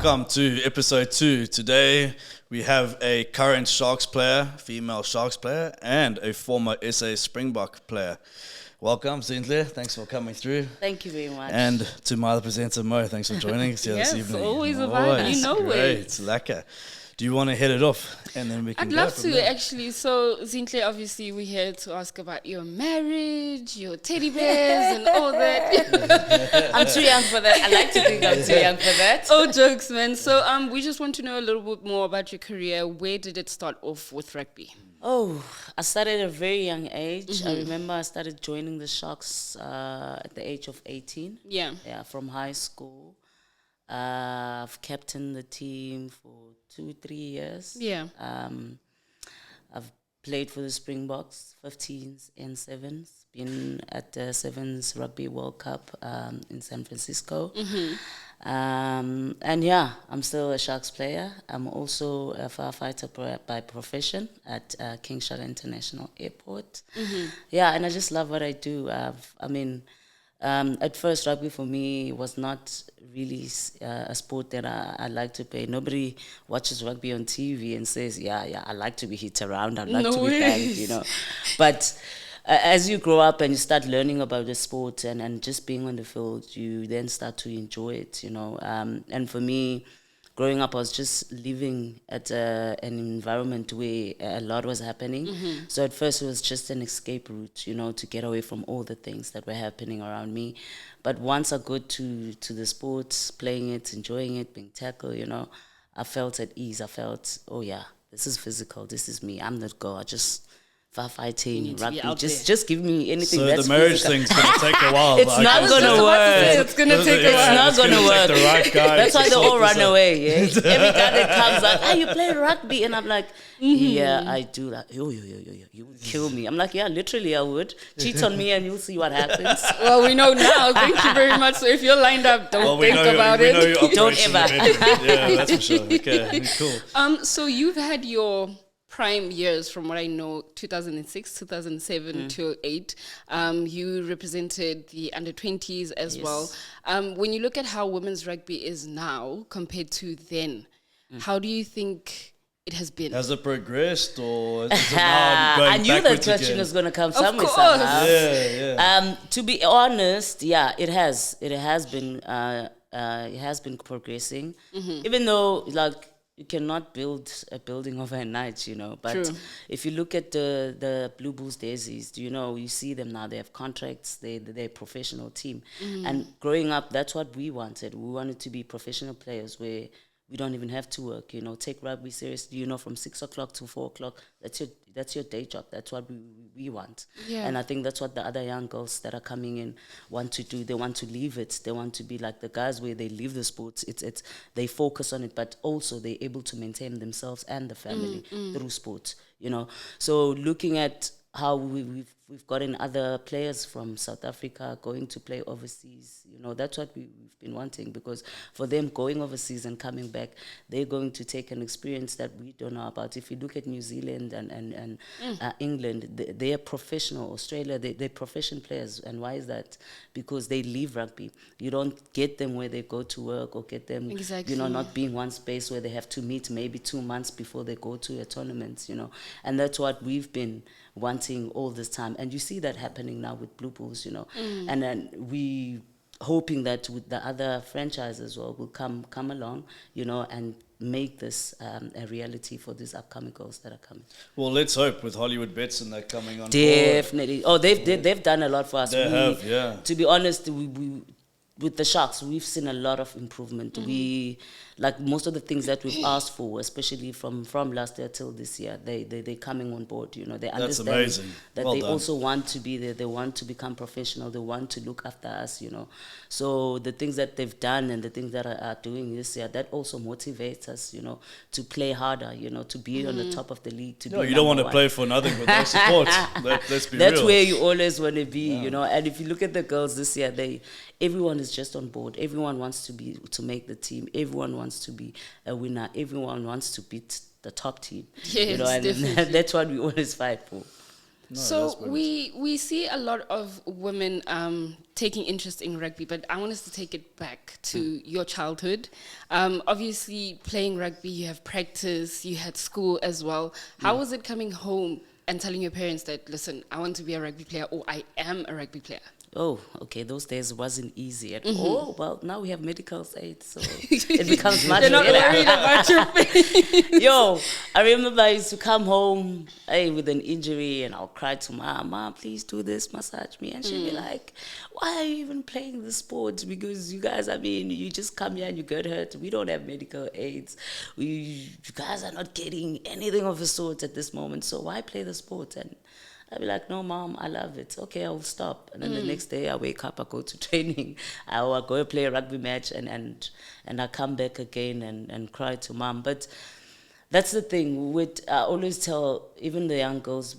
welcome to episode 2. Today we have a current Sharks player, female Sharks player, and a former SA Springbok player. Welcome, Zinhle. Thanks for coming through. Thank you very much. And to my other presenter, Mo, thanks for joining us here this evening. Always a vibe, you know great. it. It's lekker. Do you want to hit it off? And then we can I'd love to, actually. So, Zinhle, obviously, we're here to ask about your marriage, your teddy bears, and all that. I'm too young for that. I like to think I'm too young for that. Oh, jokes, man. So, we just want to know a little bit more about your career. Where did it start off with rugby? Oh, I started at a very young age. I remember I started joining the Sharks at the age of 18. Yeah, from high school. I've captained the team for 2-3 years. Yeah. I've played for the Springboks, 15s and 7s. Been at the Sevens Rugby World Cup in San Francisco. And yeah, I'm still a Sharks player. I'm also a firefighter by profession at King Shuttle International Airport. Yeah, and I just love what I do. At first, rugby for me was not really a sport that I like to play. Nobody watches rugby on TV and says, yeah, I like to be hit around, I like to be banged, you know. But as you grow up and you start learning about the sport and just being on the field, you then start to enjoy it, you know. And for me, growing up, I was just living at an environment where a lot was happening. So at first, it was just an escape route, you know, to get away from all the things that were happening around me. But once I got to the sports, playing it, enjoying it, being tackled, you know, I felt at ease. I felt, oh yeah, this is physical. This is me. I'm that girl. I just firefighting, rugby. Just give me anything so that's the marriage physical. thing's going to take a while. It's not going to work. It's going to take a while. It's not going to work. The right guy that's why they all run away. Yeah? Every guy that comes like, you play rugby. And I'm like, yeah, I do. Like, yo, you would kill me. I'm like, yeah, literally I would. Cheat on me and you'll see what happens. Well, we know now. Thank you very much. So if you're lined up, don't think about it. Don't ever. Yeah, that's for sure. Okay, cool. So you've had your prime years, from what I know, 2006, 2007 to 8. You represented the under-20s as well. When you look at how women's rugby is now compared to then, how do you think it has been? Has it progressed or is it now going I knew that question was going to come somewhere somehow. Yeah. To be honest, yeah, it has. It has been progressing. Even though, like, you cannot build a building overnight, you know. But True. if you look at the Blue Bulls Daisies, you know, you see them now. They have contracts. They're a professional team. And growing up, that's what we wanted. We wanted to be professional players where we don't even have to work, you know. Take rugby seriously, you know, from 6 o'clock to 4 o'clock. That's your day job. That's what we want. Yeah. And I think that's what the other young girls that are coming in want to do. They want to leave it. They want to be like the guys where they leave the sports. It's they focus on it, but also they're able to maintain themselves and the family through sports, you know. So looking at how we've gotten other players from South Africa going to play overseas, you know, that's what we've been wanting, because for them going overseas and coming back, they're going to take an experience that we don't know about. If you look at New Zealand and England, they're professional. Australia, they're professional players. And why is that? Because they leave rugby. You don't get them where they go to work or get them, you know, not being one space where they have to meet maybe 2 months before they go to a tournament, you know. And that's what we've been wanting all this time. And you see that happening now with Blue Bulls, you know. And then we hoping that with the other franchises as well will come along, you know, and make this a reality for these upcoming girls that are coming. Well, let's hope with Hollywood Bets and that coming on Definitely. board. Oh, they've done a lot for us. They have, yeah. To be honest, we with the Sharks, we've seen a lot of improvement. We, like most of the things that we've asked for, especially from last year till this year, they're coming on board. You know, they understand amazing. that Well they done. also want to be there. They want to become professional. They want to look after us. You know, so the things that they've done and the things that are doing this year, that also motivates us. You know, to play harder. You know, to be on the top of the league. To be you don't want to one. play for nothing with no support. Let's be That's real. where you always want to be, you know. And if you look at the girls this year, everyone is just on board. Everyone wants to make the team. Everyone wants to be a winner. Everyone wants to beat the top team. Yes, you know, and definitely. that's what we always fight for. No, So that's brilliant. we see a lot of women taking interest in rugby, but I want us to take it back to your childhood. Obviously, playing rugby, you have practice, you had school as well. How was it coming home and telling your parents that, listen, I want to be a rugby player, or I am a rugby player? Oh, okay. Those days wasn't easy at all. Well, now we have medical aid, so it becomes much They're not better. worried about your face. Yo, I remember I used to come home with an injury, and I'll cry to Mom, please do this, massage me. And she'd be like, why are you even playing the sport? Because you guys, I mean, you just come here and you get hurt. We don't have medical aids. You guys are not getting anything of the sort at this moment, so why play the sport? And I'd be like, no, Mom, I love it. Okay, I'll stop. And then the next day I wake up, I go to training. I'll go play a rugby match and I come back again and cry to Mom. But that's the thing. I always tell even the young girls,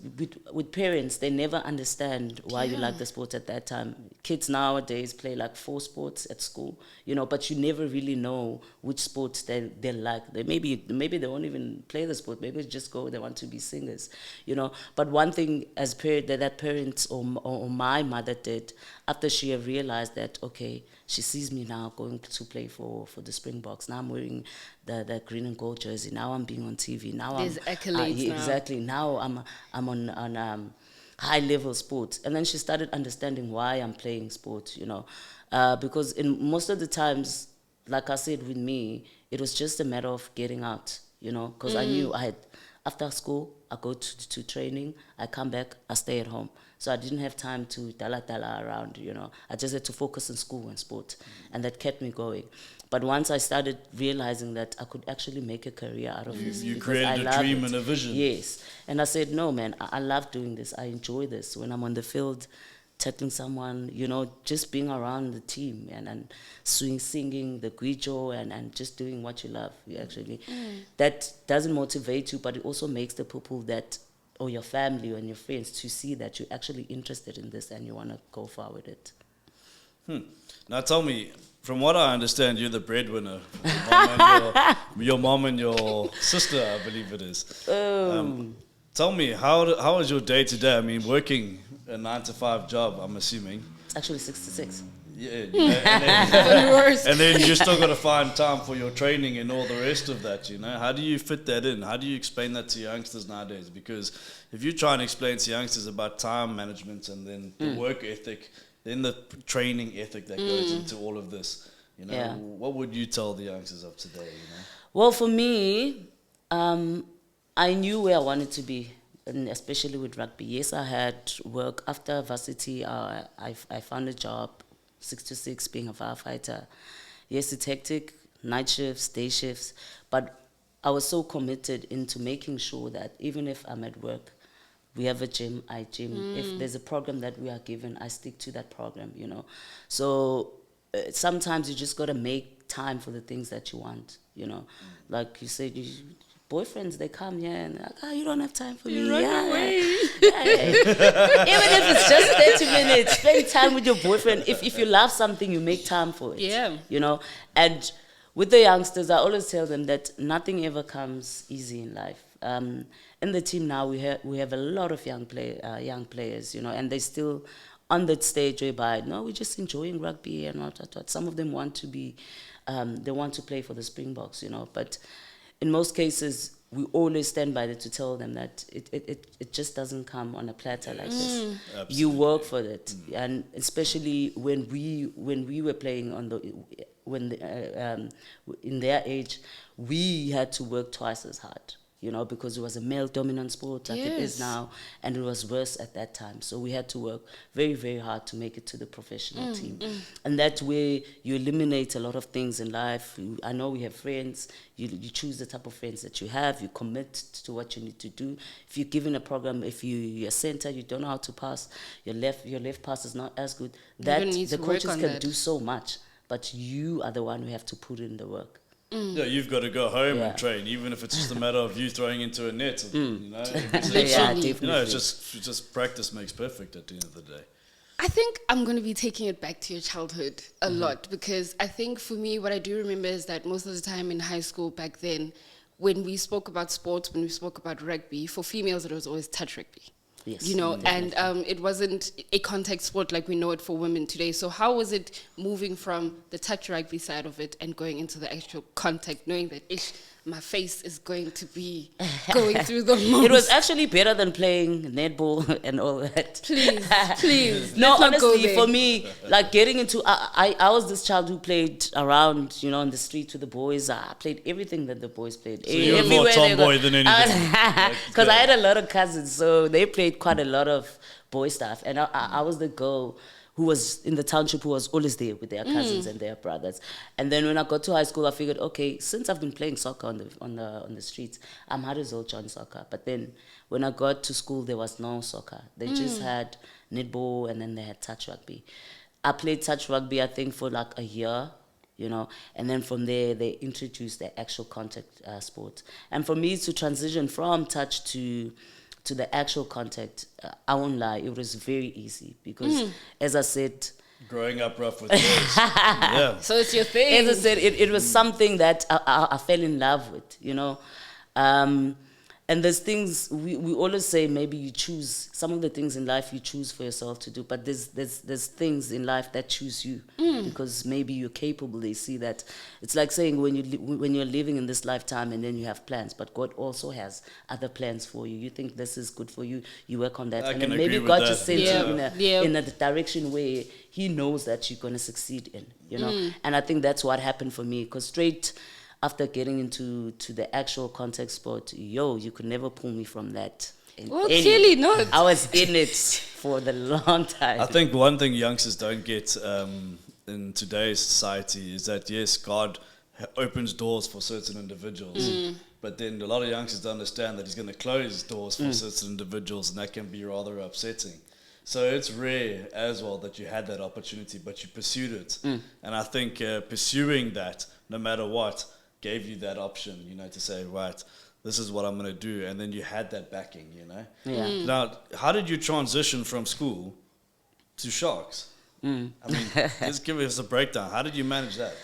with parents, they never understand why you like the sport at that time. Kids nowadays play like 4 sports at school, but you never really know which sports they like. Maybe they won't even play the sport. Maybe they just go, they want to be singers, But one thing as that parents or my mother did, after she realized that, okay, she sees me now going to play for the Springboks. Now I'm wearing the green and gold jersey. Now I'm being on TV. Now There's accolades now. Exactly. Now I'm on high level sports. And then she started understanding why I'm playing sports, because in most of the times, like I said, with me, it was just a matter of getting out, because I knew after school, I go to training, I come back, I stay at home. So I didn't have time to dala around, I just had to focus on school and sport, and that kept me going. But once I started realizing that I could actually make a career out of this. You created a dream and a vision. Yes. And I said, no, man, I love doing this. I enjoy this. When I'm on the field, tackling someone, just being around the team and singing the guijo and just doing what you love, that doesn't motivate you, but it also makes the people that, or your family and your friends, to see that you're actually interested in this and you want to go far with it. Now tell me, from what I understand, you're the breadwinner. Your mom and your sister, I believe it is. Tell me, how is your day to day? I mean, working a 9-to-5 job, I'm assuming. It's actually 66. Yeah, and then you still got to find time for your training and all the rest of that, How do you fit that in? How do you explain that to youngsters nowadays? Because if you try and explain to youngsters about time management and then the work ethic, then the training ethic that goes into all of this, what would you tell the youngsters of today, Well, for me, I knew where I wanted to be, and especially with rugby. Yes, I had work after varsity. I found a job, 6 to 6, being a firefighter. Yes, it's hectic, night shifts, day shifts, but I was so committed into making sure that even if I'm at work, we have a gym, I gym. If there's a program that we are given, I stick to that program, So sometimes you just got to make time for the things that you want, Like you said, boyfriends, they come here and they're like, you don't have time for me. Run away. Even if it's just 30 minutes, spend time with your boyfriend. If you love something, you make time for it. Yeah. And with the youngsters, I always tell them that nothing ever comes easy in life. In the team now, we have a lot of young players, and they still on that stage whereby, no, we're just enjoying rugby and what. Some of them want to be, they want to play for the Springboks, but in most cases, we always stand by it to tell them that it just doesn't come on a platter like this. Absolutely. You work for it, and especially when we were playing in their age, we had to work twice as hard. Because it was a male-dominant sport like it is now, and it was worse at that time. So we had to work very, very hard to make it to the professional team. And that way, you eliminate a lot of things in life. I know we have friends. You choose the type of friends that you have. You commit to what you need to do. If you're given a program, if you're a center, you don't know how to pass, your left pass is not as good, that the coaches can do so much, but you are the one who have to put in the work. Yeah, you've got to go home and train, even if it's just a matter of you throwing into a net. Definitely. It's just practice makes perfect at the end of the day. I think I'm going to be taking it back to your childhood a lot, because I think for me, what I do remember is that most of the time in high school back then, when we spoke about sports, when we spoke about rugby, for females it was always touch rugby. Yes, you know, and it wasn't a contact sport like we know it for women today. So how was it moving from the touch rugby side of it and going into the actual contact, knowing that my face is going to be going through the most? It was actually better than playing netball and all that. Please. No, let's not go honestly, there. for me, like getting into, I was this child who played around, you know, on the street with the boys. I played everything that the boys played. So you were more tomboy than anything. Because I had a lot of cousins, so they played quite a lot of boy stuff. And I was the girl who was in the township who was always there with their cousins and their brothers. And then when I got to high school, I figured, okay, since I've been playing soccer on the streets, I might as well join soccer. But then when I got to school, there was no soccer. They just had netball, and then they had touch rugby. I played touch rugby, I think, for like a year, you know, and then from there they introduced the actual contact sport. And for me to transition from touch to the actual contact, I won't lie, it was very easy because, as I said, growing up rough with boys. Yeah. So it's your thing. as I said, it was something that I fell in love with, you know. And there's things we always say, maybe you choose some of the things in life you choose for yourself to do, but there's things in life that choose you because maybe you're capable. They see that. It's like saying when you're living in this lifetime and then you have plans, but God also has other plans for you. You think this is good for you, you work on that, I and can then agree maybe with God that. just sends you in a direction where He knows that you're gonna succeed in, you know. And I think that's what happened for me, because straight after getting into the actual contact sport, you could never pull me from that. Well, clearly not. I was in it for the long time. I think one thing youngsters don't get in today's society is that, yes, God opens doors for certain individuals, but then a lot of youngsters don't understand that He's going to close doors for certain individuals, and that can be rather upsetting. So it's rare as well that you had that opportunity, but you pursued it. And I think pursuing that, no matter what, gave you that option, you know, to say, right, this is what I'm going to do. And then you had that backing, you know. Yeah. Now, how did you transition from school to Sharks? I mean, just give us a breakdown. How did you manage that?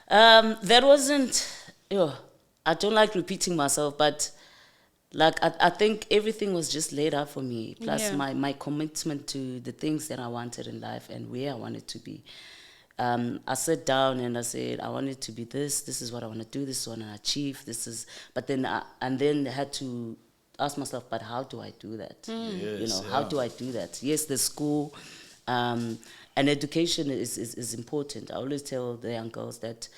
That wasn't, I don't like repeating myself, but like I think everything was just laid out for me. Plus my commitment to the things that I wanted in life and where I wanted to be. I sat down and I said, I want it to be this is what I want to do, this is what I want to achieve, but then I had to ask myself, but how do I do that? Yes, you know, how do I do that? Yes, the school, and education is important. I always tell the young girls that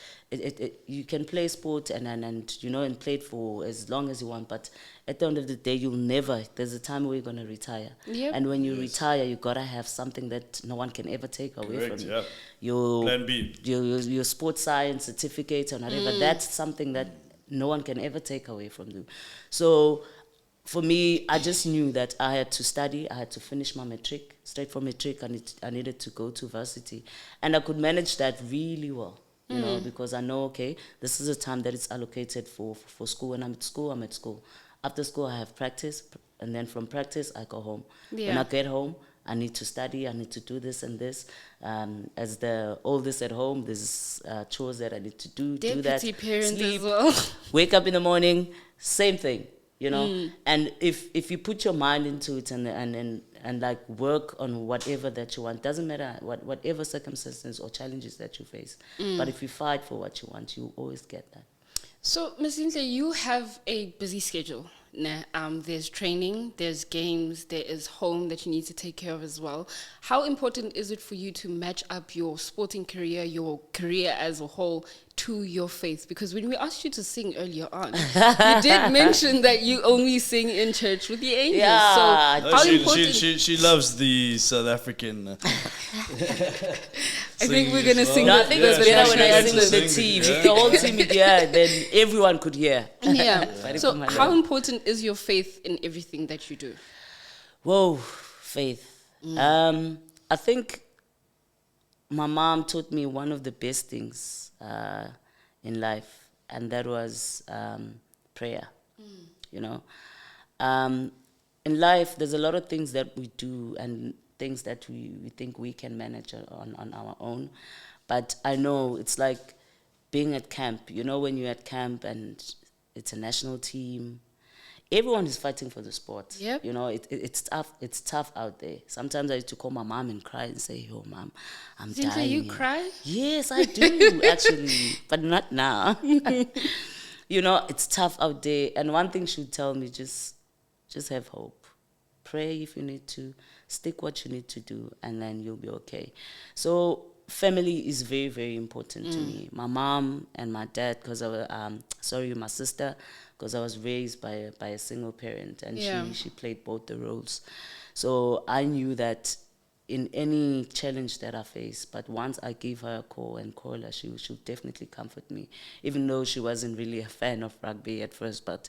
you can play sport and you know, and play it for as long as you want, but at the end of the day, there's a time where you're going to retire. Yep. And when you retire, you got to have something that no one can ever take away from you. Your Plan B. Your sports science certificate and whatever, that's something that no one can ever take away from you. So for me, I just knew that I had to study, I had to finish my matric. Straight from matric, I needed to go to varsity. And I could manage that really well, you know, because I know, okay, this is a time that it's allocated for school. When I'm at school. After school, I have practice, and then from practice, I go home. Yeah. When I get home, I need to study, I need to do this and this. As the oldest at home, there's chores that I need to do that, Deputy parent sleep, as well. wake up in the morning, same thing, you know. And if you put your mind into it and like work on whatever that you want, doesn't matter whatever circumstances or challenges that you face, but if you fight for what you want, you always get that. So, Ms. Zinhle, you have a busy schedule. There's training, there's games, there is home that you need to take care of as well. How important is it for you to match up your sporting career, your career as a whole, to your faith? Because when we asked you to sing earlier on, you did mention that you only sing in church with the angels. Yeah. So how important? She loves the South African. I think we're gonna sing. No, I think it's better when I sing with the sing, team. yeah. If the whole team is here, then everyone could hear. Yeah. So how important is your faith in everything that you do? Whoa, faith. I think my mom taught me one of the best things in life, and that was prayer. You know, in life, there's a lot of things that we do and things that we think we can manage on our own. But I know it's like being at camp. You know, when you're at camp and it's a national team, everyone is fighting for the sport. Yep. You know, it's tough. It's tough out there. Sometimes I used to call my mom and cry and say, "Yo, mom, I'm Zinhle, dying." you here." cry? Yes, I do actually, but not now. You know, it's tough out there. And one thing she would tell me, just have hope. Pray if you need to. Stick what you need to do, and then you'll be okay. So family is very, very important to me. My mom and my dad, because I was, my sister, because I was raised by a single parent, and she played both the roles. So I knew that in any challenge that I face, but once I gave her a call and call her, she would definitely comfort me, even though she wasn't really a fan of rugby at first, but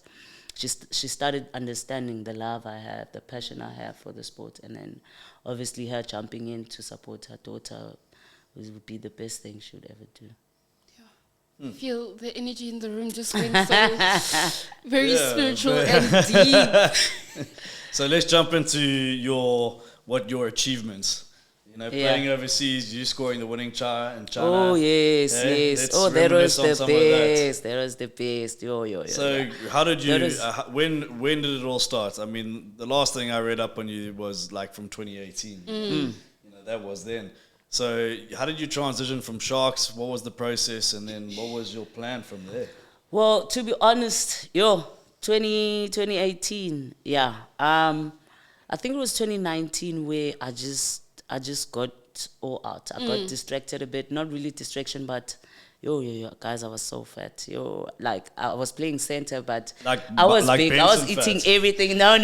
she started understanding the love I have, the passion I have for the sport, and then obviously her jumping in to support her daughter would be the best thing she would ever do. I feel the energy in the room just went so very spiritual and deep. So let's jump into your achievements. You know, playing overseas, you scoring the winning try in China. Oh, yes, yes. Oh, that was the best. That was the best. Yo. So how did you, when did it all start? I mean, the last thing I read up on you was like from 2018. You know, that was then. So how did you transition from Sharks? What was the process? And then what was your plan from there? Well, to be honest, 2018, yeah. I think it was 2019 where I just got all out. I got distracted a bit. Not really distraction, but guys, I was so fat. Like I was playing center, but I was big. I was eating everything. No.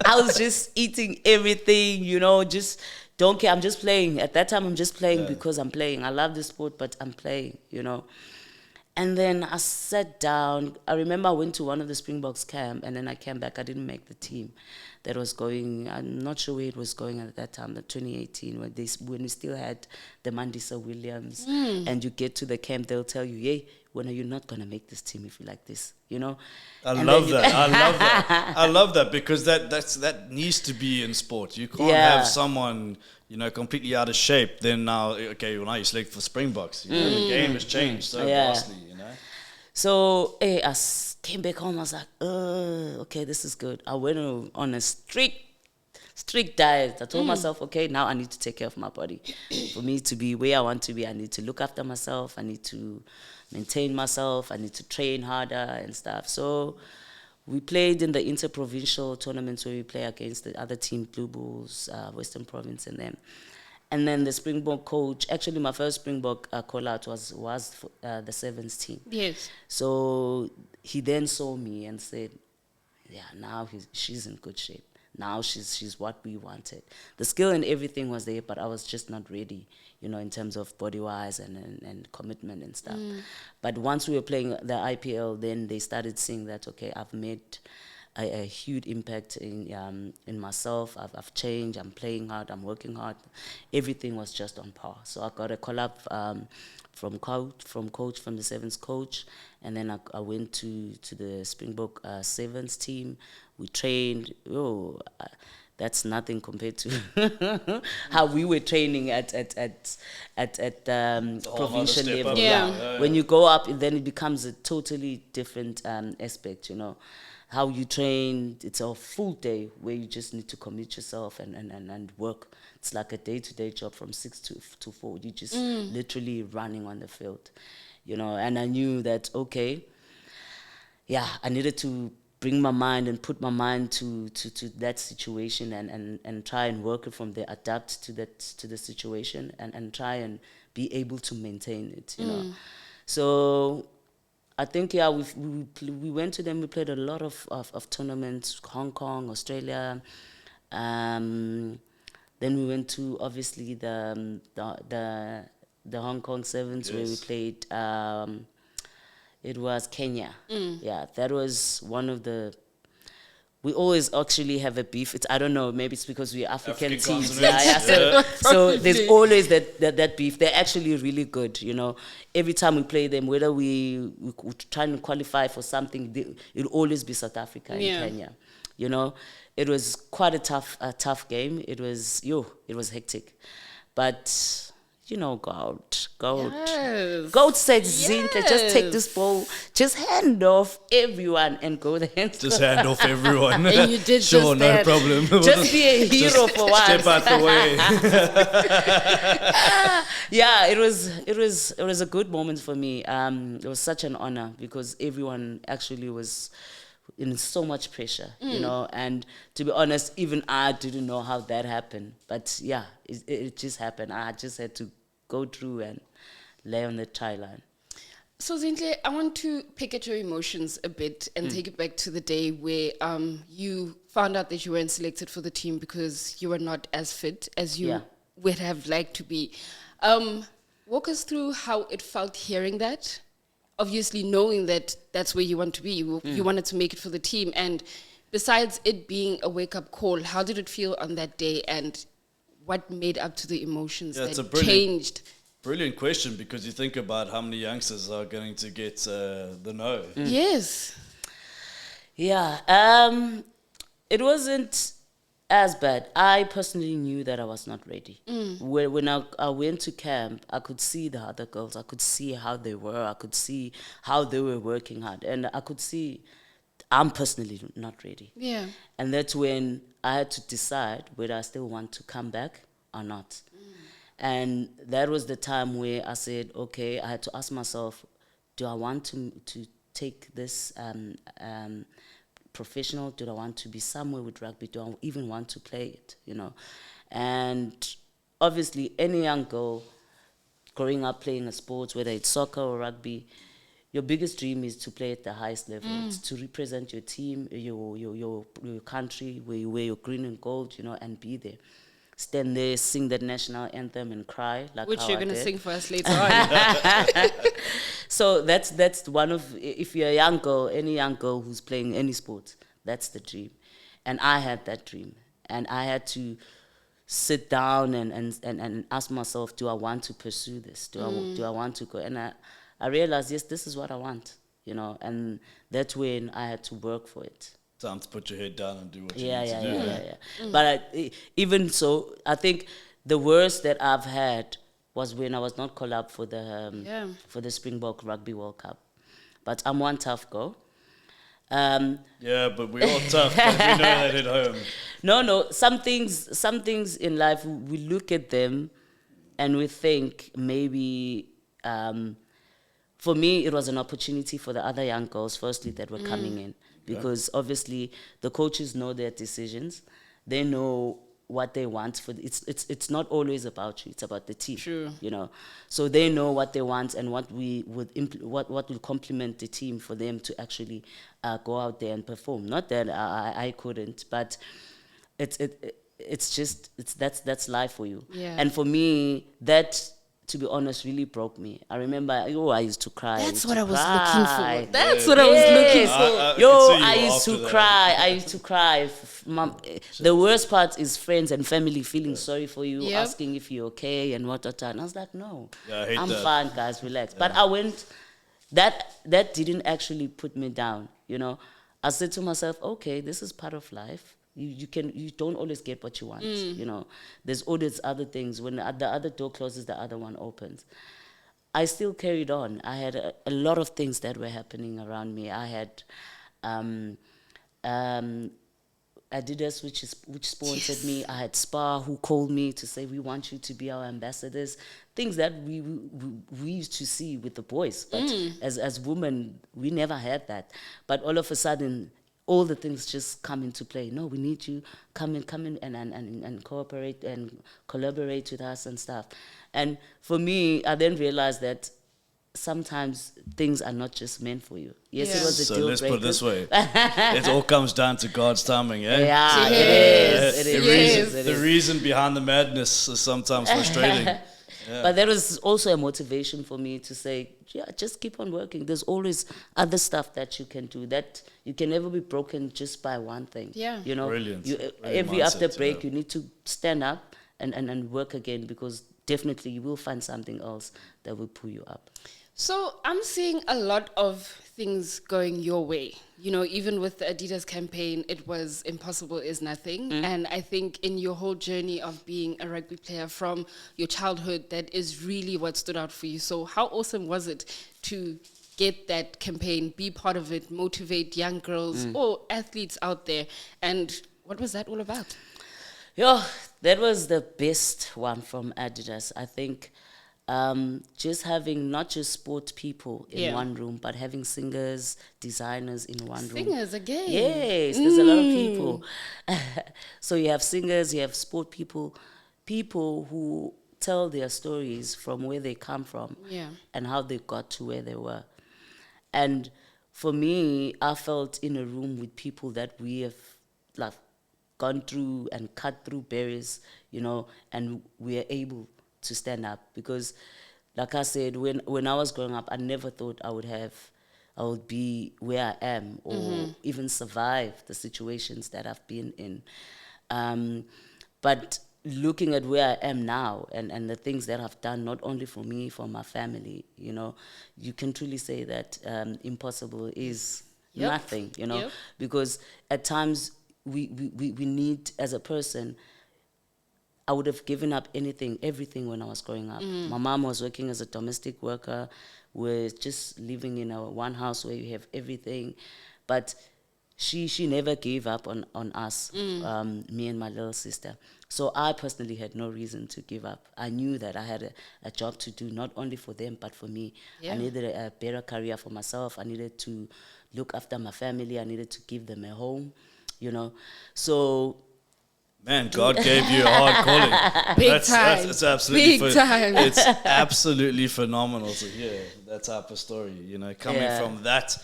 I was just eating everything, just don't care. I'm just playing. At that time, I'm just playing because I'm playing. I love the sport, but I'm playing, And then I sat down. I remember I went to one of the Springboks camp, and then I came back. I didn't make the team that was going. I'm not sure where it was going at that time, the 2018, when we still had the Mandisa Williams. And you get to the camp, they'll tell you, hey, when are you not going to make this team if you like this, I love that. I love that because that needs to be in sport. You can't have someone, completely out of shape. Then now you select for Springboks. The game has changed so vastly, So I came back home. I was like, okay, this is good. I went on a strict diet. I told myself, okay, now I need to take care of my body. For me to be where I want to be, I need to look after myself. I need to maintain myself. I need to train harder and stuff. So we played in the inter-provincial tournaments where we play against the other team, Blue Bulls, Western Province, and them. And then the Springbok coach, actually my first Springbok call-out was the sevens team. Yes. So he then saw me and said, now she's in good shape. Now she's what we wanted. The skill and everything was there, but I was just not ready, in terms of body-wise and commitment and stuff. But once we were playing the IPL, then they started seeing that, okay, I've made a huge impact in myself. I've changed. I'm playing hard. I'm working hard. Everything was just on par. So I got a call-up from the sevens coach, and then I went to the Springbok sevens team. We trained. That's nothing compared to how we were training at provincial level. When you go up, then it becomes a totally different aspect. How you train, it's a full day where you just need to commit yourself and work. It's like a day-to-day job from 6 to 4. You're just literally running on the field, And I knew that, okay, I needed to bring my mind and put my mind to that situation and try and work it from there, adapt to the situation and try and be able to maintain it, So I think, we went to them. We played a lot of tournaments, Hong Kong, Australia. Then we went to, obviously, the Hong Kong Sevens, where we played. It was Kenya. Yeah, that was one of the... We always actually have a beef. I don't know, maybe it's because we're African teams. So there's always that beef. They're actually really good, Every time we play them, whether we trying to qualify for something, it'll always be South Africa and Kenya. It was quite a tough game. It was hectic. But Goat. Yes. Goat said, Zinhle, just take this ball, just hand off everyone and go there. Just hand off everyone. And you did sure, just no that. problem. Just be a hero for once. Step out the way. Yeah, it was a good moment for me. It was such an honor because everyone actually was in so much pressure, and to be honest, even I didn't know how that happened. But yeah, it just happened. I just had to go through and lay on the try line. So Zinhle, I want to pick at your emotions a bit and take it back to the day where you found out that you weren't selected for the team because you were not as fit as you would have liked to be. Walk us through how it felt hearing that. Obviously knowing that that's where you want to be. You wanted to make it for the team. And besides it being a wake-up call, how did it feel on that day and what made up to the emotions that changed? Brilliant question, because you think about how many youngsters are going to get the no. Yes. Yeah. It wasn't as bad. I personally knew that I was not ready. When I went to camp, I could see the other girls. I could see how they were. I could see how they were working hard. And I could see I'm personally not ready. Yeah. And that's when I had to decide whether I still want to come back or not. And that was the time where I said, okay, I had to ask myself, do I want to take this professional? Do I want to be somewhere with rugby? Do I even want to play it? And obviously, any young girl growing up playing a sport, whether it's soccer or rugby, your biggest dream is to play at the highest level. It's to represent your team, your country, where you wear your green and gold, and be there. Stand there, sing that national anthem and cry like which how you're I going to did. sing for us later on. So that's one of, if you're a young girl, any young girl who's playing any sport, that's the dream. And I had that dream. And I had to sit down and ask myself, do I want to pursue this? Do I want to go? And I realized, yes, this is what I want, and that's when I had to work for it. Time to put your head down and do what you need to do. Yeah. But even so, I think the worst that I've had was when I was not called up for the Springbok Rugby World Cup. But I'm one tough girl. Yeah, but we're all tough, but we know that at home. No. Some things in life, we look at them and we think maybe... for me, it was an opportunity for the other young girls, firstly, that were coming in. Because obviously the coaches know their decisions. They know what they want. It's not always about you. It's about the team. True. So they know what they want and what what will complement the team for them to actually go out there and perform. Not that I couldn't, but that's life for you. Yeah. And for me, that, to be honest, really broke me. I remember, I used to cry. That's what I was looking for. That's what I was looking for. I used to cry. I used to cry. Mom, the worst part is friends and family feeling sorry for you, asking if you're okay and what. And I was like, no, I'm fine, guys, relax. But I went, that didn't actually put me down, I said to myself, okay, this is part of life. You don't always get what you want, There's always other things. When the other door closes, the other one opens. I still carried on. I had a lot of things that were happening around me. I had Adidas, which sponsored me. I had Spa, who called me to say, we want you to be our ambassadors. Things that we used to see with the boys. But as women, we never had that. But all of a sudden, all the things just come into play. No, we need you, come in and cooperate and collaborate with us and stuff. And for me, I then realized that sometimes things are not just meant for you. Yes, it was a deal breaker. So let's put it this way. It all comes down to God's timing, eh? Yeah, it is. The reason behind the madness is sometimes frustrating. Yeah. But that was also a motivation for me to say, just keep on working. There's always other stuff that you can do, that you can never be broken just by one thing. Yeah. Brilliant. Every after break, you need to stand up and work again, because definitely you will find something else that will pull you up. So I'm seeing a lot of things going your way. You know, even with the Adidas campaign, it was impossible is nothing. And I think in your whole journey of being a rugby player from your childhood, that is really what stood out for you. So how awesome was it to get that campaign, be part of it, motivate young girls or athletes out there? And what was that all about? Yeah, that was the best one from Adidas. I think just having not just sport people in one room, but having singers, designers in one room. Singers again. Yes, there's a lot of people. So you have singers, you have sport people, people who tell their stories from where they come from and how they got to where they were. And for me, I felt in a room with people that we have like gone through and cut through barriers, you know, and we are able to stand up. Because like I said, when I was growing up, I never thought I would be where I am or even survive the situations that I've been in. But looking at where I am now and the things that I've done, not only for me, for my family, you know, you can truly say that impossible is nothing, you know, because at times we need, as a person, I would have given up everything when I was growing up. My mom was working as a domestic worker. We're just living in a one house where you have everything. But she never gave up on us, me and my little sister. So I personally had no reason to give up. I knew that I had a job to do, not only for them, but for me. I needed a better career for myself. I needed to look after my family. I needed to give them a home, you know. So... Man, God gave you a hard calling. Big time. It's absolutely Big time. It's absolutely phenomenal to hear that type of story. You know, coming from that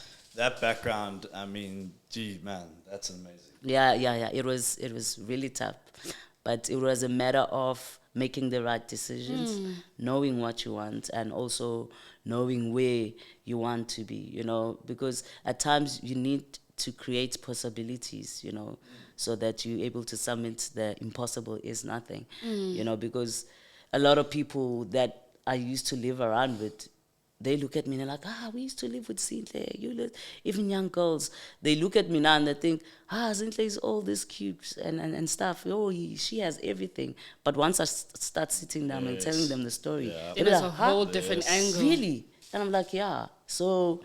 background. I mean, gee, man, that's amazing. Yeah. It was really tough, but it was a matter of making the right decisions, knowing what you want, and also knowing where you want to be. You know, because at times you need to create possibilities, you know, so that you're able to submit the impossible is nothing, you know, because a lot of people that I used to live around with, they look at me and they're like, we used to live with Zinhle. Even young girls, they look at me now and they think, Zinhle is all this cute and stuff. She has everything. But once I start sitting down and telling them the story, it is a whole different angle. Really? And I'm like, yeah. So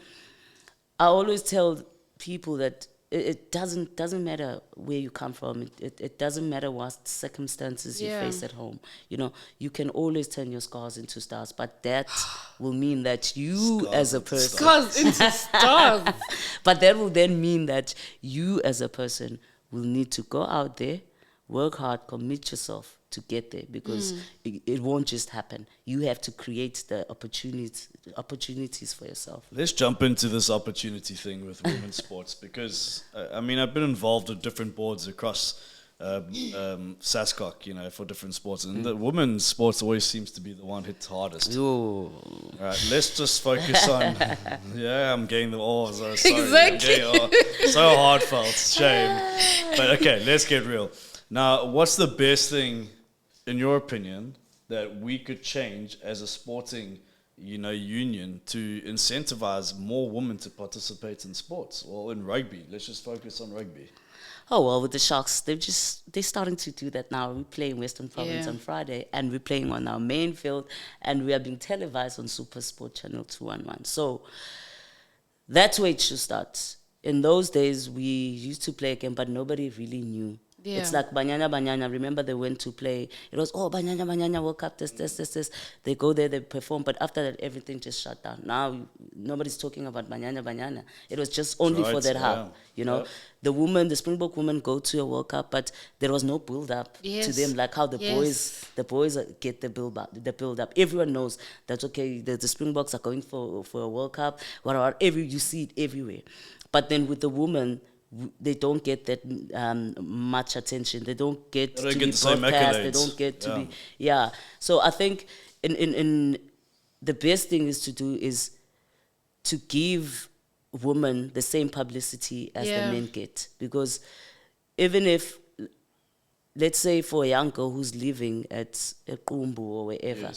I always tell people that it doesn't matter where you come from. It doesn't matter what circumstances you face at home. You know, you can always turn your scars into stars, but that will mean that you as a person... Scars into stars. But that will then mean that you as a person will need to go out there, work hard, commit yourself to get there, because it won't just happen. You have to create the opportunities for yourself. Let's jump into this opportunity thing with women's sports, because I mean, I've been involved with different boards across SASCOC, you know, for different sports, and the women's sports always seems to be the one hit hardest. Ooh. All right, let's just focus on. I'm getting them all. So sorry. Exactly. So heartfelt, shame. But okay, let's get real. Now, what's the best thing, in your opinion, that we could change as a sporting, you know, union to incentivize more women to participate in sports? Well, in rugby, let's just focus on rugby. Oh, well, with the Sharks, they're starting to do that now. We play in Western Province on Friday, and we're playing on our main field, and we are being televised on Super Sport Channel 211. So that's where it should start. In those days, we used to play a game, but nobody really knew. Yeah. It's like Banyana. Remember, they went to play. It was, Banyana, World Cup, this. They go there, they perform. But after that, everything just shut down. Now, nobody's talking about Banyana. It was just only for that half. You know, the Springbok women go to a World Cup, but there was no build-up to them, like how the boys get the build-up. Everyone knows that, okay, the Springboks are going for a World Cup. Whatever, you see it everywhere. But then with the women, they don't get that much attention. They don't get to be broadcast. They don't get to be... Yeah. So I think in the best thing is to do is to give women the same publicity as the men get. Because even if, let's say for a young girl who's living at Qumbu or wherever,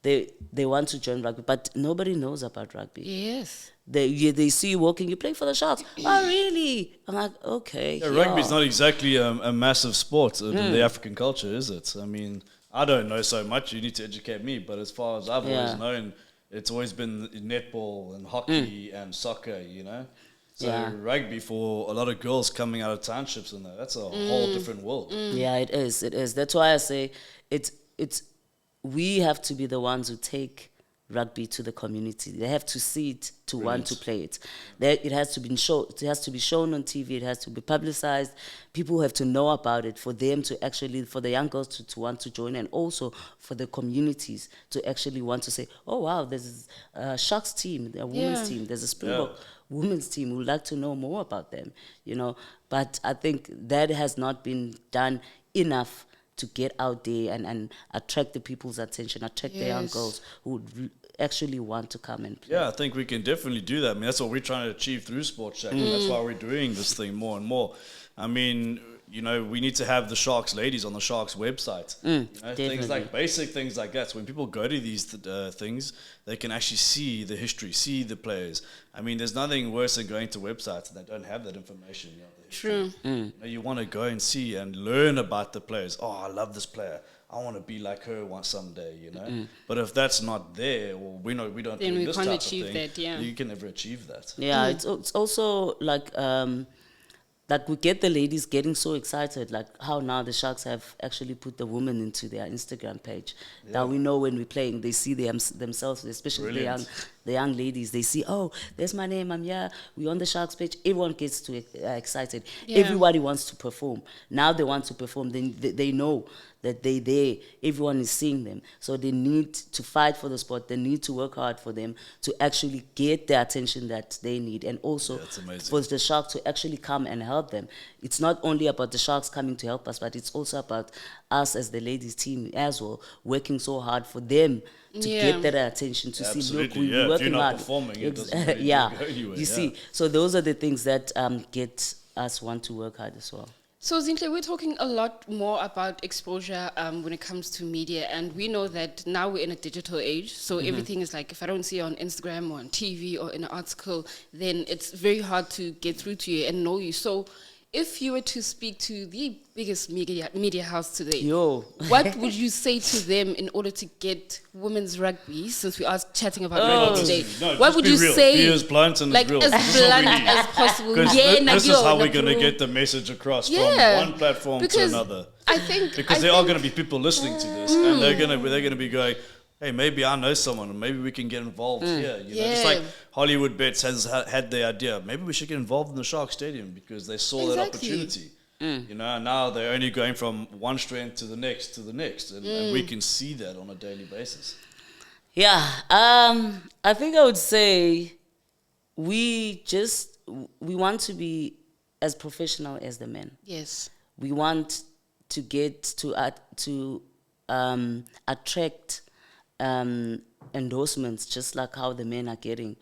they want to join rugby, but nobody knows about rugby. Yes. They see you walking, you play for the Sharks. Oh, really? I'm like, okay. Yeah, rugby's not exactly a massive sport in the African culture, is it? I mean, I don't know so much. You need to educate me. But as far as I've always known, it's always been netball and hockey and soccer, you know? So rugby for a lot of girls coming out of townships and that's a whole different world. Yeah, it is. It is. That's why I say it's we have to be the ones who take rugby to the community. They have to see it to want to play it. It has to be shown. It has to be shown on TV. It has to be publicized. People have to know about it for them to actually, for the young girls to want to join, and also for the communities to actually want to say, oh wow, there's a Sharks team, a women's team, there's a Springbok women's team. We'd like to know more about them, you know. But I think that has not been done enough to get out there and attract the people's attention, attract the young girls who would actually want to come and play. Yeah, I think we can definitely do that. I mean, that's what we're trying to achieve through Sports Shack. And that's why we're doing this thing more and more. I mean, you know, we need to have the Sharks ladies on the Sharks website. You know, things like basic things like that. So when people go to these things, they can actually see the history, see the players. I mean, there's nothing worse than going to websites and they don't have that information. You know, the history. You know, you want to go and see and learn about the players. Oh, I love this player. I want to be like her one someday, you know. But if that's not there, or we don't then do we this can't type achieve of thing, that. Yeah, you can never achieve that. Yeah, it's also like we get the ladies getting so excited, like how now the Sharks have actually put the women into their Instagram page. Now we know when we're playing, they see themselves, especially the young ladies. They see, oh, there's my name, I'm here, we're on the Sharks page. Everyone gets too excited. Everybody wants to perform. Now they want to perform. They know that they're there. Everyone is seeing them. So they need to fight for the sport. They need to work hard for them to actually get the attention that they need. And also for the Sharks to actually come and help them. It's not only about the Sharks coming to help us, but it's also about us as the ladies team as well, working so hard for them to get that attention, to see, look, we're working if you're not hard. performing, it doesn't really go anywhere. You see. So those are the things that get us want to work hard as well. So Zinhle, we're talking a lot more about exposure when it comes to media, and we know that now we're in a digital age, so everything is like, if I don't see it on Instagram or on TV or in an article, then it's very hard to get through to you and know you. So if you were to speak to the biggest media house today, what would you say to them in order to get women's rugby, since we are chatting about rugby today? What would you say? Be as blunt and like as real. as blunt as possible. This is how we're going to get the message across from one platform to another. I think there are going to be people listening to this, and they're going to be going, hey, maybe I know someone, and maybe we can get involved here. You know, just like Hollywood Bets has had the idea, maybe we should get involved in the Shark Stadium because they saw that opportunity. You know, and now they're only going from one strength to the next, and we can see that on a daily basis. Yeah, I think I would say we want to be as professional as the men. Yes, we want to get to attract endorsements, just like how the men are getting.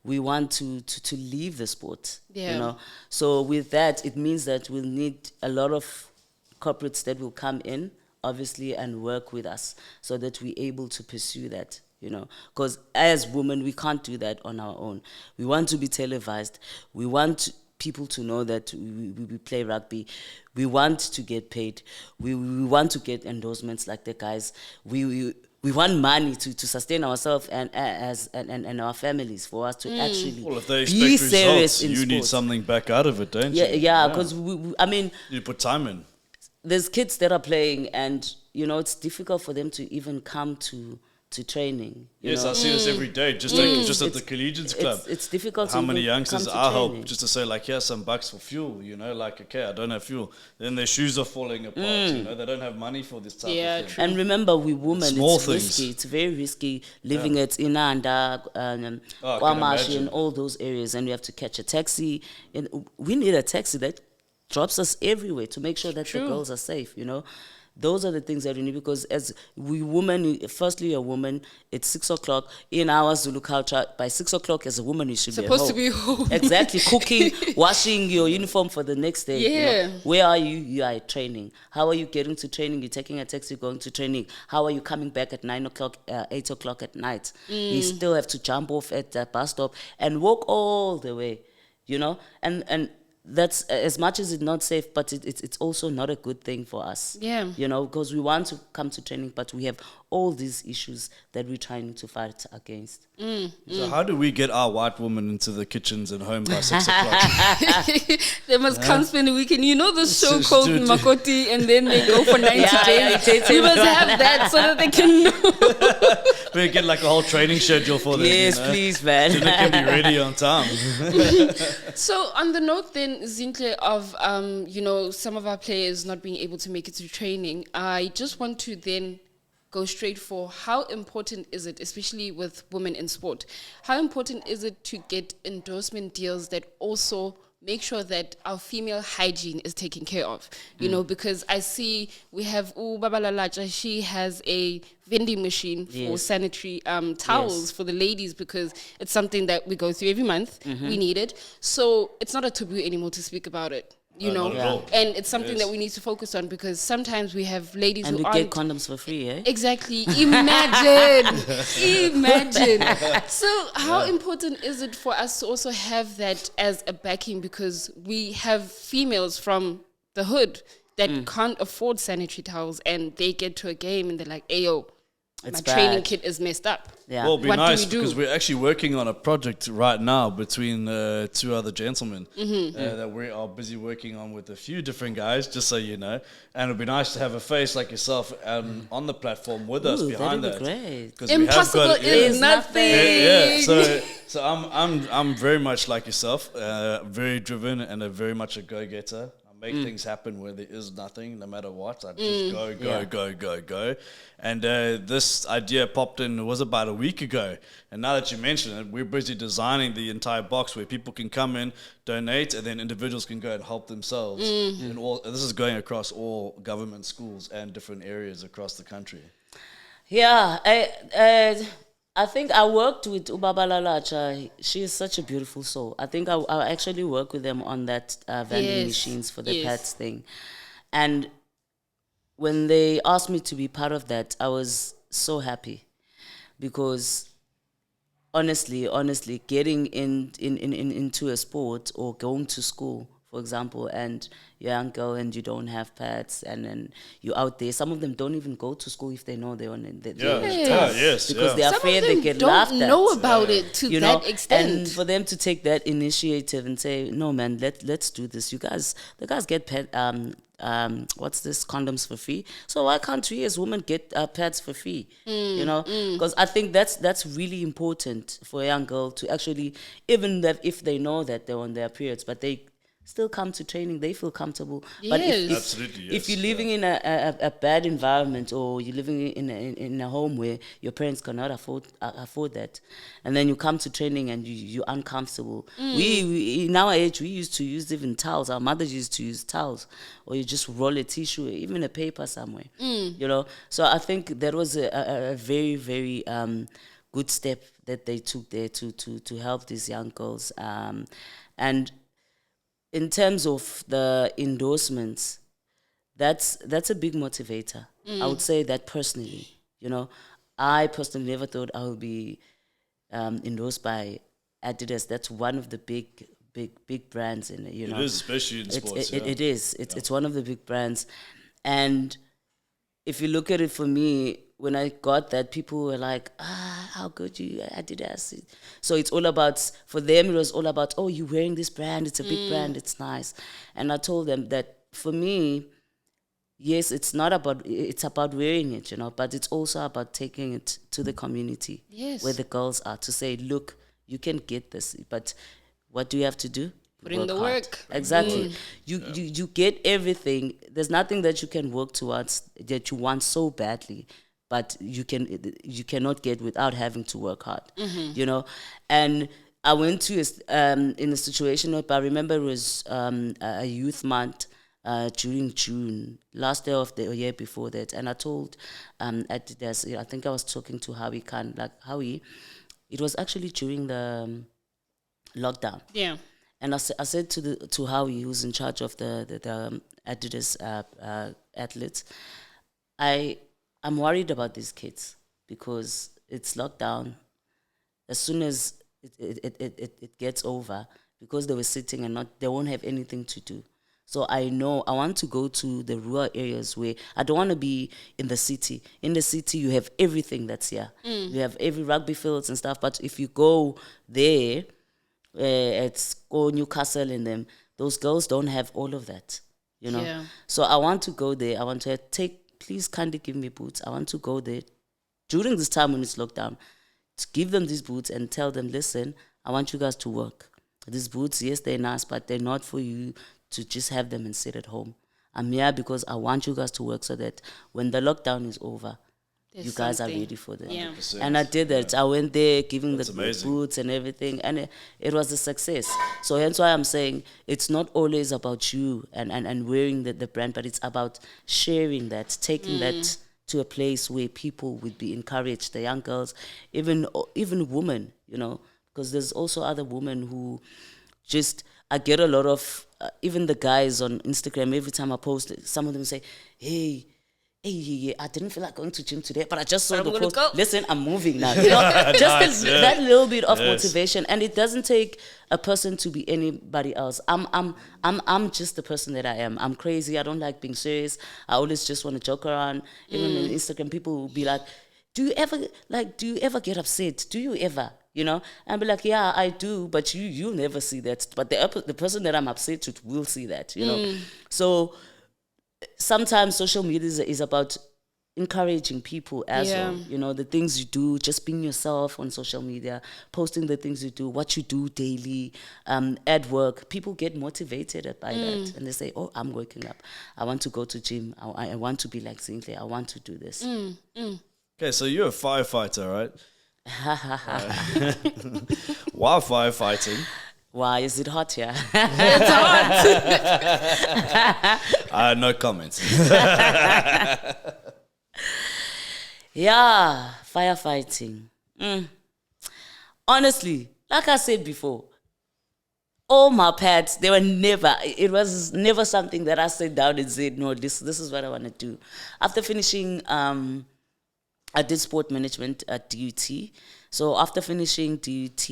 We want to leave the sport, you know. So with that, it means that we'll need a lot of corporates that will come in, obviously, and work with us so that we're able to pursue that, you know. Because as women, we can't do that on our own. We want to be televised. We want people to know that we play rugby. We want to get paid. We want to get endorsements like the guys. We want money to sustain ourselves and our families, for us to actually if they be expect serious results, in you need sports. something back out of it, don't you? Yeah, because I mean, you put time in. There's kids that are playing, and you know it's difficult for them to even come to training. You know? I see this every day, just at the Collegians Club. It's difficult. How to many even youngsters come to I help training. just to say, like, here's some bucks for fuel, you know, like, okay, I don't have fuel. Then their shoes are falling apart, you know, they don't have money for this type of thing. true. And remember, we women, Small it's things. risky. It's very risky living at Inanda, Kwamashi, and all those areas, and we have to catch a taxi. And we need a taxi that drops us everywhere to make sure that the girls are safe, you know. those are the things that we need, because as we women, firstly a woman, it's 6 o'clock in our Zulu culture. By 6 o'clock as a woman, you should supposed to be be home. Exactly, cooking, washing your uniform for the next day. Yeah. Where are you? You are at training. How are you getting to training? You're taking a taxi, going to training. How are you coming back at 9 o'clock, 8 o'clock at night? You still have to jump off at the bus stop and walk all the way, and that's, as much as it's not safe, but it's also not a good thing for us. Yeah. Because we want to come to training, but we have all these issues that we're trying to fight against. So how do we get our white women into the kitchens and home by 6 o'clock? They must come spend a weekend. You know the show called Makoti, and then they go for 90 days. We must have that so that they can know. We get like a whole training schedule for them. Yes, please, man. So they can be ready on time. So on the note then, Zinhle, of some of our players not being able to make it to training, I just want to then go straight for how important is it, especially with women in sport, how important is it to get endorsement deals that also make sure that our female hygiene is taken care of, because I see we have Babalalacha, she has a vending machine for sanitary towels for the ladies, because it's something that we go through every month. We need it. So it's not a taboo anymore to speak about it. And it's something that we need to focus on, because sometimes we have ladies and who we aren't... get condoms for free, eh? Exactly. Imagine. So how important is it for us to also have that as a backing, because we have females from the hood that can't afford sanitary towels, and they get to a game and they're like, ayo, my training kit is messed up. Yeah. Well, it'd be What nice do we do? because we're actually working on a project right now between two other gentlemen that we are busy working on with a few different guys, just so you know. And it'd be nice to have a face like yourself on the platform with us behind that. Great. Impossible is nothing. Yeah. So I'm very much like yourself, very driven and very much a go-getter. Make things happen where there is nothing, no matter what. I just go. And this idea popped in, it was about a week ago. And now that you mention it, we're busy designing the entire box where people can come in, donate, and then individuals can go and help themselves. And this is going across all government schools and different areas across the country. Yeah, I think I worked with Ubabalalacha. She is such a beautiful soul. I think I actually work with them on that vending machines for the pets thing. And when they asked me to be part of that, I was so happy, because honestly, getting into a sport or going to school, for example, and you're a young girl and you don't have pets, and then you're out there. Some of them don't even go to school if they know they're on it. Because they're afraid they get laughed at. Some of them don't know about it to that extent. And for them to take that initiative and say, no, man, let's do this. The guys get pet, condoms for free. So why can't we as women get pads for free? Because I think that's really important for a young girl to actually, even if they know that they're on their periods, but they still come to training, they feel comfortable. But if you're living in a bad environment, or you're living in a home where your parents cannot afford that, and then you come to training and you're uncomfortable. We in our age, we used to use even towels. Our mothers used to use towels, or you just roll a tissue, even a paper somewhere. So I think that was a very, very good step that they took there to help these young girls. And in terms of the endorsements, that's a big motivator. I would say that personally. I personally never thought I would be endorsed by Adidas. That's one of the big brands in it. It is, especially in sports. It is. It's one of the big brands, and if you look at it, for me, when I got that, people were like, how good you Adidas. So it's all about, for them, it was all about, oh, you're wearing this brand, it's a big brand, it's nice. And I told them that for me, yes, it's about wearing it, but it's also about taking it to the community where the girls are, to say, look, you can get this, but what do you have to do? Put in the work. Exactly. You get everything. There's nothing that you can work towards that you want so badly, but you cannot get without having to work hard. And I went to in a situation where I remember it was a youth month during June, last day of the year before that. And I told Adidas, I think I was talking to Howie Khan, like Howie, it was actually during the lockdown. Yeah. And I said to Howie, who's in charge of the Adidas athletes, I'm worried about these kids because it's lockdown. As soon as it gets over, because they were sitting and they won't have anything to do. So I know I want to go to the rural areas where I don't want to be in the city. In the city, you have everything that's here. You have every rugby fields and stuff. But if you go there, at Newcastle and them, those girls don't have all of that, you know. Yeah. So I want to go there. I want to please kindly give me boots. I want to go there during this time when it's lockdown, to give them these boots and tell them, listen, I want you guys to work. These boots, yes, they're nice, but they're not for you to just have them and sit at home. I'm here because I want you guys to work so that when the lockdown is over, you guys are ready for them. Yeah. And I did that. I went there giving That's the amazing. boots and everything, and it was a success. So hence why I'm saying it's not always about you and wearing the brand, but it's about sharing that, taking that to a place where people would be encouraged, the young girls, even women, you know, because there's also other women who just, I get a lot of, even the guys on Instagram, every time I post, some of them say, hey, I didn't feel like going to gym today, but I just saw the post. Listen, I'm moving now. You know, just that little bit of motivation, and it doesn't take a person to be anybody else. I'm just the person that I am. I'm crazy. I don't like being serious. I always just want to joke around. Even on Instagram, people will be like, "Do you ever get upset? Do you ever?" You know, and I'll be like, yeah, I do, but you'll never see that. But the person that I'm upset with will see that. You know, so sometimes social media is about encouraging people as well. You know, the things you do, just being yourself on social media, posting the things you do, what you do daily, at work. People get motivated by that, and they say, oh, I'm waking up. I want to go to gym. I want to be like Zinhle. I want to do this. Okay, so you're a firefighter, right? While firefighting, Why is it hot here? It's hot. no comments. Yeah, firefighting. Honestly, like I said before, all my pads, it was never something that I sat down and said, no, this is what I want to do. After finishing, I did sport management at DUT. So after finishing DUT,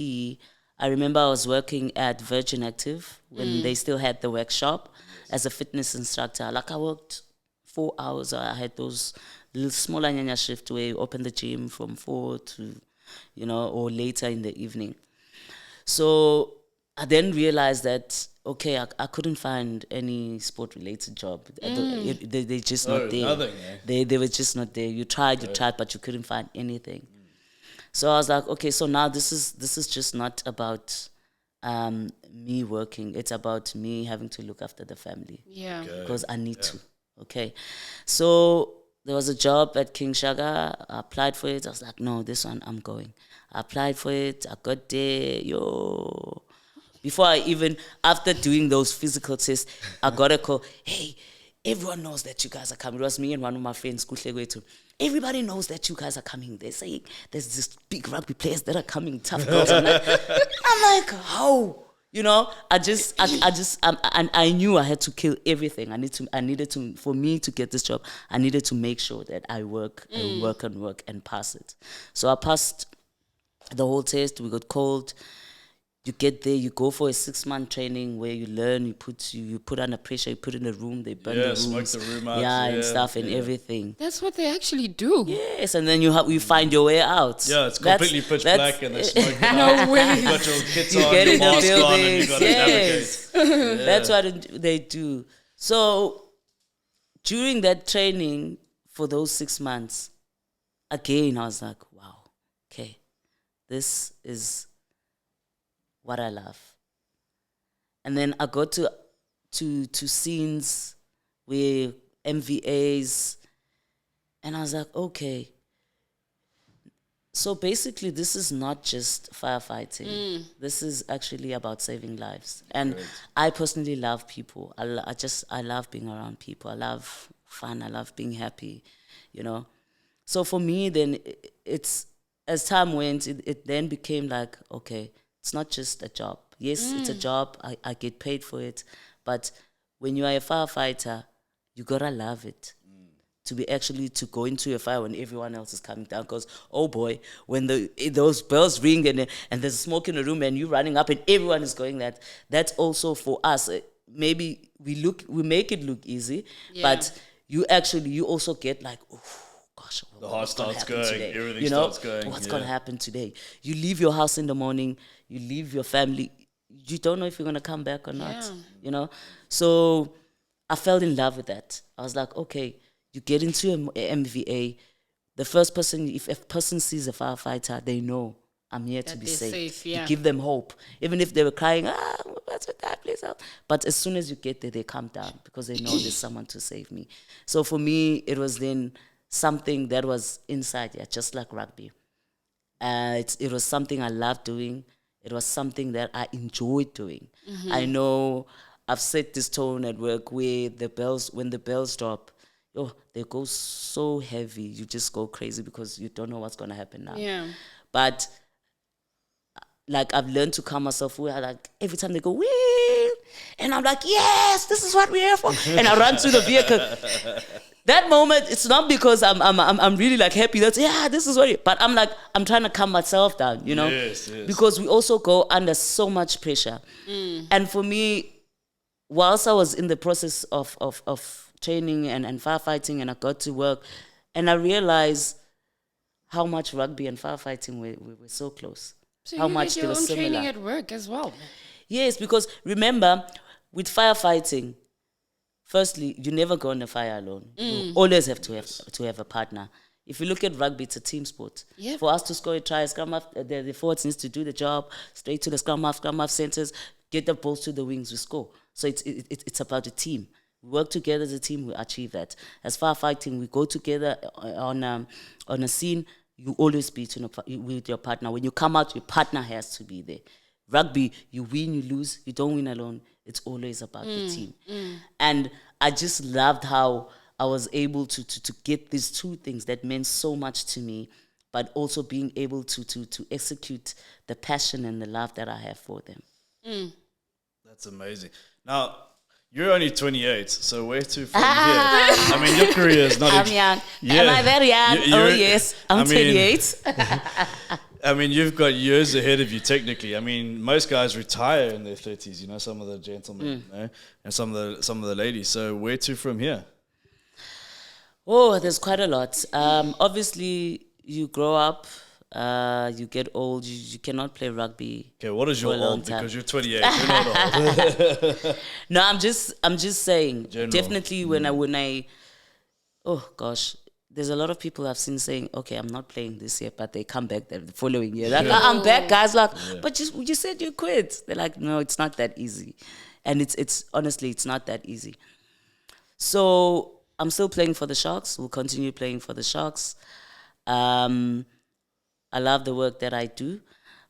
I remember I was working at Virgin Active when they still had the workshop as a fitness instructor. Like, I worked 4 hours. I had those little small anyanya shift where you open the gym from 4 to, you know, or later in the evening. So I then realized that, okay, I couldn't find any sport-related job. They're just not there. Nothing, They were just not there. You tried, but you couldn't find anything. So I was like, okay, so now this is just not about me working. It's about me having to look after the family. Yeah. Because I need to. Okay. So there was a job at King Shaga. I applied for it. I was like, no, this one I'm going. I applied for it. I got there. Before after doing those physical tests, I got a call. Hey, everyone knows that you guys are coming. It was me and one of my friends, Kuhle. Everybody knows that you guys are coming. They say there's this big rugby players that are coming, tough girls. I'm like, how? You know, I knew I had to kill everything. I needed to, for me to get this job, I needed to make sure that I work and pass it. So I passed the whole test. We got called. You get there, you go for a 6-month training where you learn, you put under pressure, you put in a room, they burn the rooms. Smoke the room out. And stuff and everything. That's what they actually do. Yes, and then you find your way out. Yeah, it's completely pitch black and they smoke it No out. way. You got your kits You on, get your in the mask on, and you buildings. got to Yes. navigate. That's what they do. So during that training for those 6 months, again, I was like, wow, okay, this is what I love. And then I got to scenes where MVAs, and I was like, okay. So basically, this is not just firefighting. This is actually about saving lives. And I personally love people. I love being around people. I love fun. I love being happy, you know. So for me, then it's, as time went, it then became like, okay, it's not just a job. Yes, it's a job. I get paid for it. But when you are a firefighter, you gotta love it. To go into a fire when everyone else is coming down, because oh boy, when those bells ring and there's smoke in the room and you running up and everyone is going, that's also for us. Maybe we make it look easy, but you also get like, oh gosh, the heart starts going, today? everything starts going. What's gonna happen today? You leave your house in the morning, you leave your family, you don't know if you're gonna come back or not. You know, so I fell in love with that. I was like, okay. You get into an MVA, the first person, if a person sees a firefighter, they know I'm here to be safe. You give them hope. Even if they were crying, what's with that, please help. But as soon as you get there, they calm down because they know there's someone to save me. So for me, it was then something that was inside, just like rugby. It was something I loved doing. It was something that I enjoyed doing. I know I've set this tone at work where when the bells drop, they go so heavy. You just go crazy because you don't know what's going to happen now. Yeah. But like I've learned to calm myself. Like every time they go, whee! And I'm like, yes, this is what we're here for. And I run to the vehicle. That moment, it's not because I'm really like happy. This is what. But I'm trying to calm myself down, you know. Yes. Because we also go under so much pressure. And for me, whilst I was in the process of training and firefighting, and I got to work, and I realized how much rugby and firefighting were so close. So how you much did they your were own similar. training at work as well. Yes, because remember, with firefighting, firstly, you never go on a fire alone. You always have to have a partner. If you look at rugby, it's a team sport. Yep. For us to score a try, scrum half, the forwards needs to do the job, straight to the scrum half centers, get the balls to the wings, we score. So it's about a team. We work together as a team, we achieve that. As firefighting, we go together on a scene, you always be with your partner. When you come out, your partner has to be there. Rugby, you win, you lose, you don't win alone. It's always about the team. And I just loved how I was able to get these two things that meant so much to me, but also being able to execute the passion and the love that I have for them. That's amazing. Now, you're only 28, so where to from here? I mean, your career is not... I'm young. Am I very young? Yes, I'm 28. I mean, you've got years ahead of you, technically. I mean, most guys retire in their 30s, you know, some of the gentlemen, you know, and some of the ladies. So where to from here? Oh, there's quite a lot. Obviously, you grow up, you get old, you cannot play rugby. Okay, what is your old? Because you're 28, you're not old. No, I'm just saying. General. Definitely when I oh gosh, there's a lot of people I've seen saying, okay, I'm not playing this year, but they come back the following year. Like, I'm back, guys. Like, but you said you quit. They're like, no, it's not that easy, and it's honestly, it's not that easy. So I'm still playing for the Sharks. We'll continue playing for the Sharks. I love the work that I do,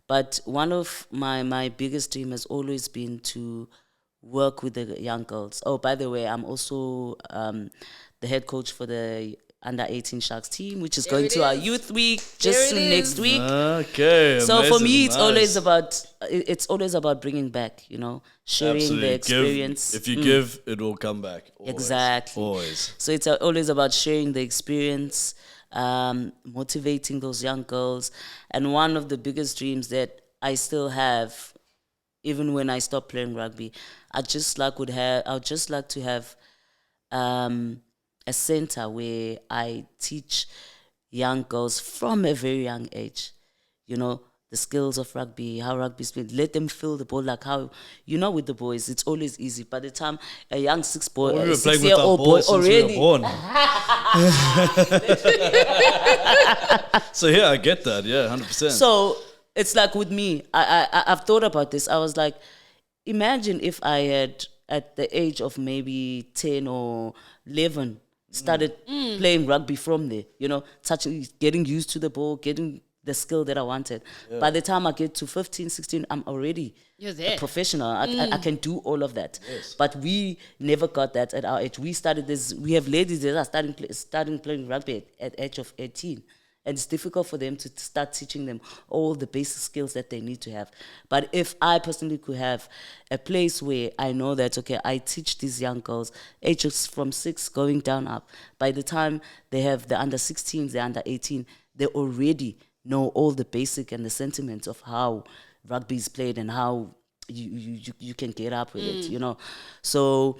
but one of my biggest dream has always been to work with the young girls. Oh, by the way, I'm also the head coach for the under-18 Sharks team, which is going to our youth week just soon next week. Okay, so amazing, for me, it's nice. always about bringing back, you know, sharing Absolutely. the experience. If you give, it will come back. Always. Exactly. Always. So it's always about sharing the experience, motivating those young girls. And one of the biggest dreams that I still have, even when I stop playing rugby, I would just like to have a center where I teach young girls from a very young age, you know, the skills of rugby, how rugby is played. Let them feel the ball, like how, you know, with the boys, it's always easy. By the time a young 6-year-old boy already. So yeah, I get that. Yeah, 100%. So it's like with me, I've thought about this. I was like, imagine if I had, at the age of maybe 10 or 11, started playing rugby from there, you know, getting used to the ball, getting the skill that I wanted. By the time I get to 15, 16, I'm already You're there. a professional. I can do all of that. Yes. But we never got that at our age. We started this. We have ladies that are starting playing rugby at age of 18. And it's difficult for them to start teaching them all the basic skills that they need to have. But if I personally could have a place where I know that, okay, I teach these young girls, ages from 6 going down up, by the time they have the under 16s, the under 18, they already know all the basic and the sentiments of how rugby is played and how you can get up with it, you know. So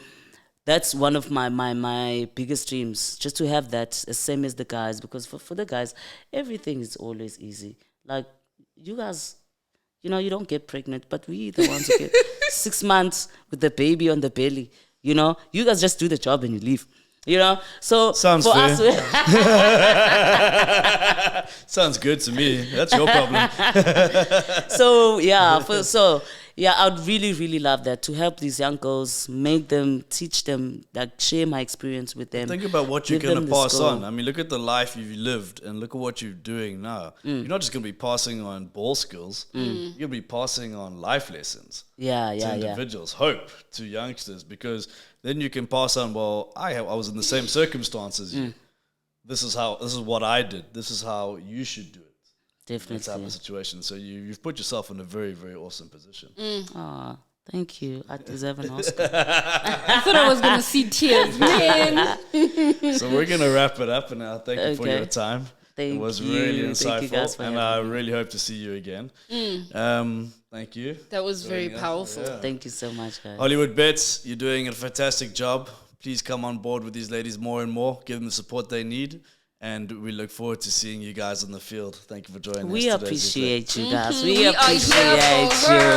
that's one of my biggest dreams, just to have that same as the guys, because for the guys, everything is always easy. Like, you guys, you know, you don't get pregnant, but we the ones who get 6 months with the baby on the belly, you know. You guys just do the job and you leave, you know. So Sounds for fair. us, Sounds good to me. That's your problem. so yeah, I'd really, really love that, to help these young girls, make them, teach them, like, share my experience with them. Think about what you're give going to them the pass skill. on. I mean, look at the life you've lived and look at what you're doing now. You're not just going to be passing on ball skills. You're going to be passing on life lessons Yeah, to yeah, yeah. individuals, hope to youngsters, because then you can pass on, well, I was in the same circumstances. This is what I did. This is how you should do it. That type Definitely. of situation. So you've put yourself in a very, very awesome position. Aw, thank you. I deserve an Oscar. I thought I was going to see tears, man. So we're going to wrap it up, and thank you for Okay. your time. Thank It was you. really Thank you guys insightful, for and having I me. really hope to see you again. Thank you. That was very Yeah, powerful. yeah. Thank you so much, guys. Hollywood Bets, you're doing a fantastic job. Please come on board with these ladies more and more. Give them the support they need. And we look forward to seeing you guys on the field. Thank you for joining us We today. appreciate you guys. We We are here for appreciate her. you.